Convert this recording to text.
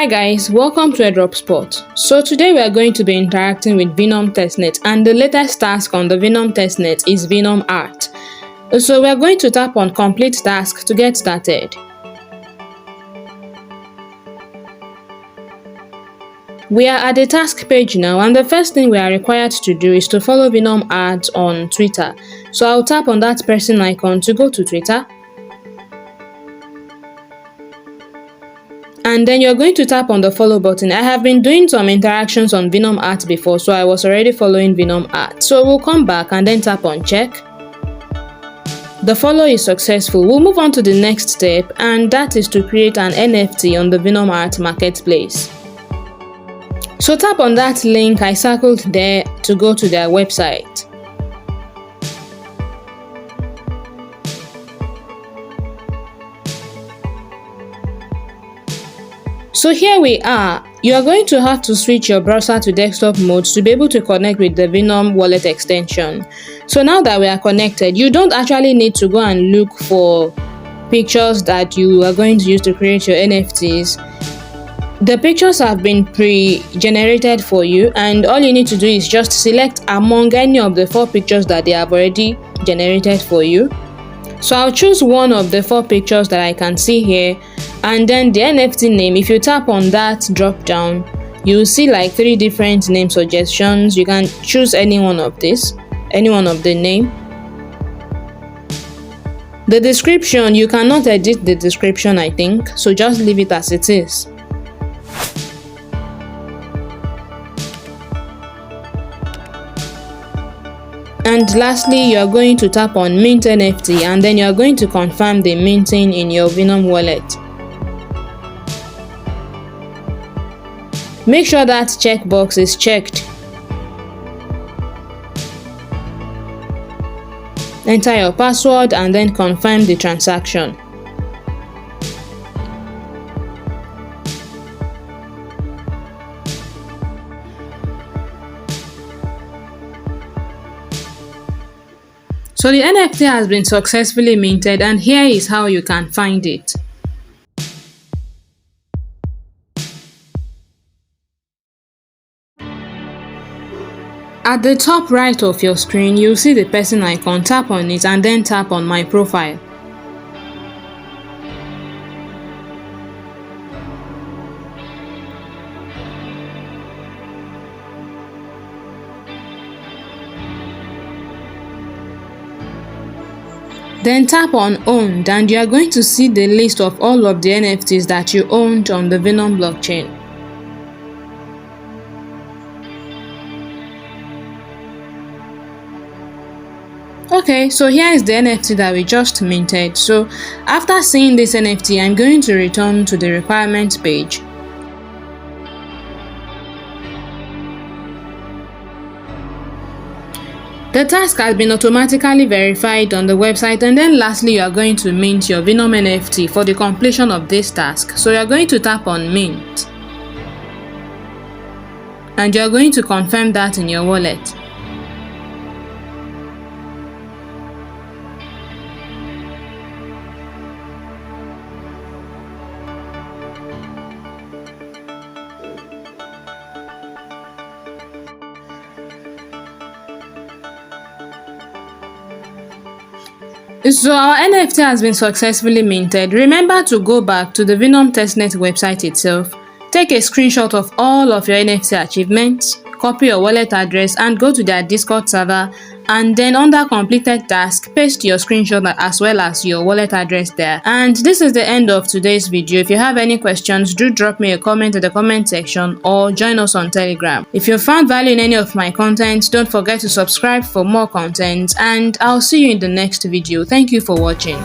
Hi guys, welcome to Airdrop Spot. So today we are going to be interacting with Venom Testnet, and the latest task on the Venom Testnet is Venom Art. So we are going to tap on complete task to get started. We are at the task page now, and the first thing we are required to do is to follow Venom Art on Twitter. So I'll tap on that person icon to go to Twitter. And then you're going to tap on the follow button. I have been doing some interactions on Venom Art before, so I was already following Venom Art. So we'll come back and then tap on check. The follow is successful. We'll move on to the next step, and that is to create an NFT on the Venom Art marketplace. So tap on that link I circled there to go to their website. So here we are. You are going to have to switch your browser to desktop mode to be able to connect with the Venom wallet extension. So now that we are connected, you don't actually need to go and look for pictures that you are going to use to create your NFTs. The pictures have been pre-generated for you, and all you need to do is just select among any of the 4 pictures that they have already generated for you. So I'll choose one of the 4 pictures that I can see here, and then the NFT name. If you tap on that drop down, you will see like 3 different name suggestions. You can choose any one of the name. The description, you cannot edit the description, I think, so just leave it as it is. And lastly, you are going to tap on mint NFT, and then you are going to confirm the minting in your Venom wallet. Make sure that checkbox is checked. Enter your password and then confirm the transaction. So the NFT has been successfully minted, and here is how you can find it. At the top right of your screen, you'll see the person icon. Tap on it and then tap on my profile. Then tap on owned, and you are going to see the list of all of the NFTs that you owned on the Venom blockchain. Okay, so here is the NFT that we just minted. So after seeing this NFT, I'm going to return to the requirements page. The task has been automatically verified on the website, and then lastly you are going to mint your Venom NFT for the completion of this task. So you are going to tap on mint, and you are going to confirm that in your wallet. So our NFT has been successfully minted. Remember to go back to the Venom Testnet website itself, take a screenshot of all of your NFT achievements, copy your wallet address and go to their Discord server, and then under completed task, paste your screenshot as well as your wallet address there. And this is the end of today's video. If you have any questions, do drop me a comment in the comment section or join us on Telegram. If you found value in any of my content, don't forget to subscribe for more content, and I'll see you in the next video. Thank you for watching.